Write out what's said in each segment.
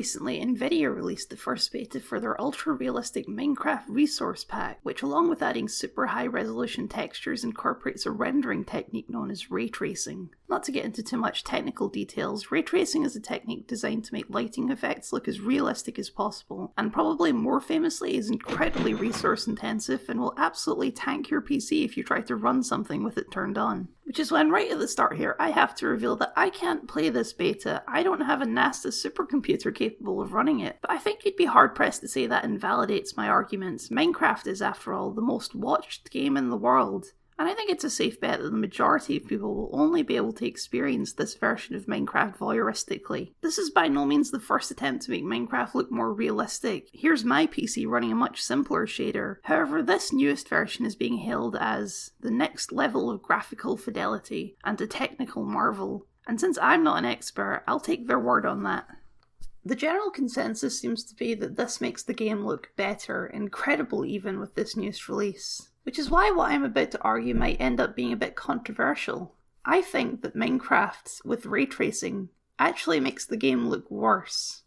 recently, Nvidia released the first beta for their ultra-realistic Minecraft resource pack, which along with adding super high-resolution textures incorporates a rendering technique known as ray tracing. Not to get into too much technical details, ray tracing is a technique designed to make lighting effects look as realistic as possible, and probably more famously is incredibly resource intensive and will absolutely tank your PC if you try to run something with it turned on. Which is when right at the start here I have to reveal that I can't play this beta. I don't have a NASA supercomputer capable of running it, but I think you'd be hard pressed to say that invalidates my arguments. Minecraft is, after all, the most watched game in the world. And I think it's a safe bet that the majority of people will only be able to experience this version of Minecraft voyeuristically. This is by no means the first attempt to make Minecraft look more realistic. Here's my PC running a much simpler shader. However, this newest version is being hailed as the next level of graphical fidelity and a technical marvel. And since I'm not an expert, I'll take their word on that. The general consensus seems to be that this makes the game look better, incredible even with this newest release. Which is why what I'm about to argue might end up being a bit controversial. I think that Minecraft with ray tracing actually makes the game look worse.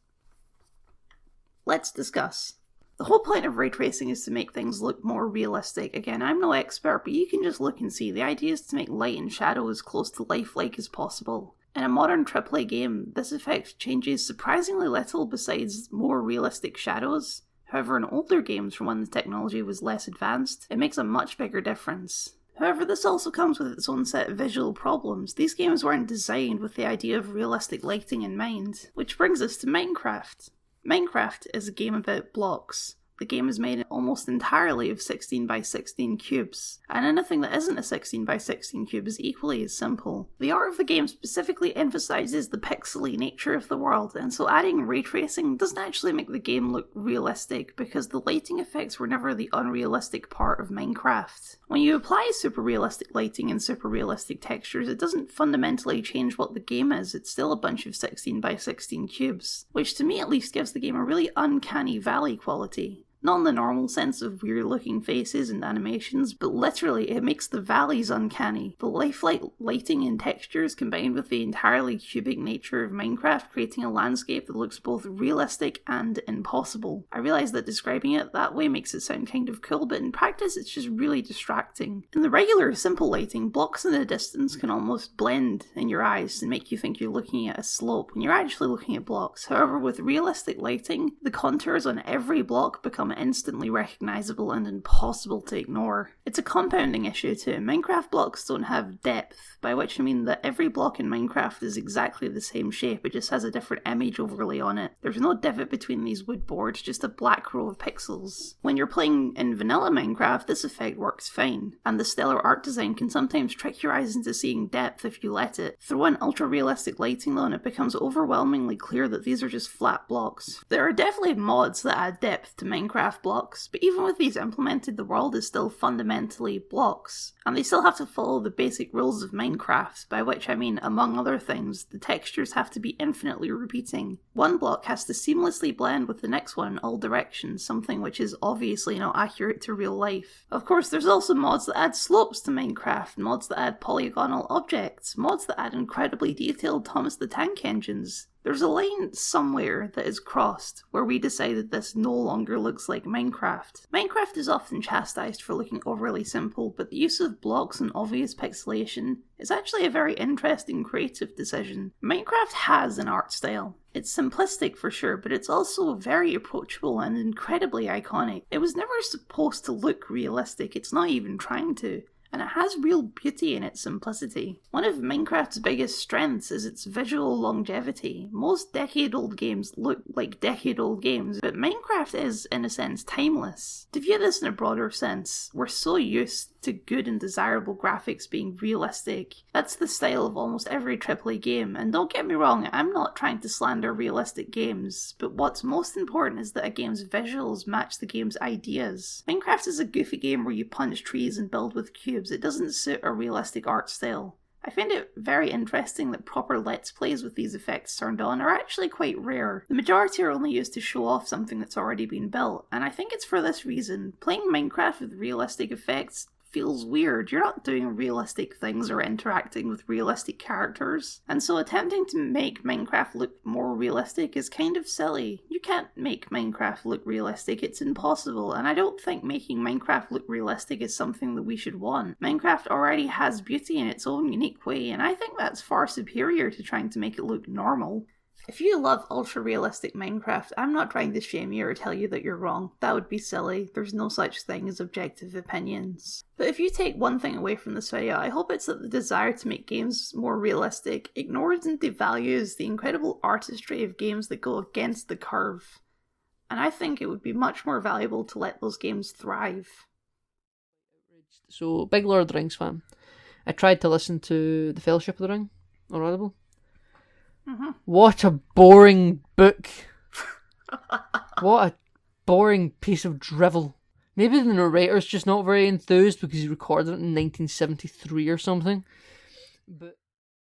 Let's discuss. The whole point of ray tracing is to make things look more realistic. Again, I'm no expert, but you can just look and see. The idea is to make light and shadow as close to lifelike as possible. In a modern AAA game, this effect changes surprisingly little besides more realistic shadows. However, in older games from when the technology was less advanced, it makes a much bigger difference. However, this also comes with its own set of visual problems. These games weren't designed with the idea of realistic lighting in mind. Which brings us to Minecraft. Minecraft is a game about blocks. The game is made almost entirely of 16 by 16 cubes, and anything that isn't a 16 by 16 cube is equally as simple. The art of the game specifically emphasises the pixely nature of the world, and so adding ray tracing doesn't actually make the game look realistic because the lighting effects were never the unrealistic part of Minecraft. When you apply super realistic lighting and super realistic textures, it doesn't fundamentally change what the game is. It's still a bunch of 16 by 16 cubes, which to me at least gives the game a really uncanny valley quality. Not in the normal sense of weird looking faces and animations, but literally it makes the valleys uncanny. The lifelike lighting and textures combined with the entirely cubic nature of Minecraft, creating a landscape that looks both realistic and impossible. I realise that describing it that way makes it sound kind of cool, but in practice it's just really distracting. In the regular simple lighting, blocks in the distance can almost blend in your eyes and make you think you're looking at a slope when you're actually looking at blocks. However, with realistic lighting, the contours on every block become instantly recognisable and impossible to ignore. It's a compounding issue too. Minecraft blocks don't have depth, by which I mean that every block in Minecraft is exactly the same shape, it just has a different image overlay on it. There's no divot between these wood boards, just a black row of pixels. When you're playing in vanilla Minecraft, this effect works fine, and the stellar art design can sometimes trick your eyes into seeing depth if you let it. Throw in ultra-realistic lighting though and it becomes overwhelmingly clear that these are just flat blocks. There are definitely mods that add depth to Minecraft blocks, but even with these implemented, the world is still fundamentally blocks, and they still have to follow the basic rules of Minecraft, by which I mean, among other things, the textures have to be infinitely repeating. One block has to seamlessly blend with the next one in all directions, something which is obviously not accurate to real life. Of course, there's also mods that add slopes to Minecraft, mods that add polygonal objects, mods that add incredibly detailed Thomas the Tank Engines. There's a line somewhere that is crossed where we decided this no longer looks like Minecraft. Minecraft is often chastised for looking overly simple, but the use of blocks and obvious pixelation is actually a very interesting creative decision. Minecraft has an art style. It's simplistic for sure, but it's also very approachable and incredibly iconic. It was never supposed to look realistic, it's not even trying to. And it has real beauty in its simplicity. One of Minecraft's biggest strengths is its visual longevity. Most decade-old games look like decade-old games, but Minecraft is, in a sense, timeless. To view this in a broader sense, we're so used to good and desirable graphics being realistic. That's the style of almost every AAA game, and don't get me wrong, I'm not trying to slander realistic games, but what's most important is that a game's visuals match the game's ideas. Minecraft is a goofy game where you punch trees and build with cubes. It doesn't suit a realistic art style. I find it very interesting that proper Let's Plays with these effects turned on are actually quite rare. The majority are only used to show off something that's already been built, and I think it's for this reason. Playing Minecraft with realistic effects feels weird. You're not doing realistic things or interacting with realistic characters. And so attempting to make Minecraft look more realistic is kind of silly. You can't make Minecraft look realistic, it's impossible, and I don't think making Minecraft look realistic is something that we should want. Minecraft already has beauty in its own unique way, and I think that's far superior to trying to make it look normal. If you love ultra-realistic Minecraft, I'm not trying to shame you or tell you that you're wrong. That would be silly. There's no such thing as objective opinions. But if you take one thing away from this video, I hope it's that the desire to make games more realistic ignores and devalues the incredible artistry of games that go against the curve. And I think it would be much more valuable to let those games thrive. So, big Lord of the Rings fan. I tried to listen to The Fellowship of the Ring on Audible. Mm-hmm. What a boring book. What a boring piece of drivel. Maybe the narrator's just not very enthused because he recorded it in 1973 or something. But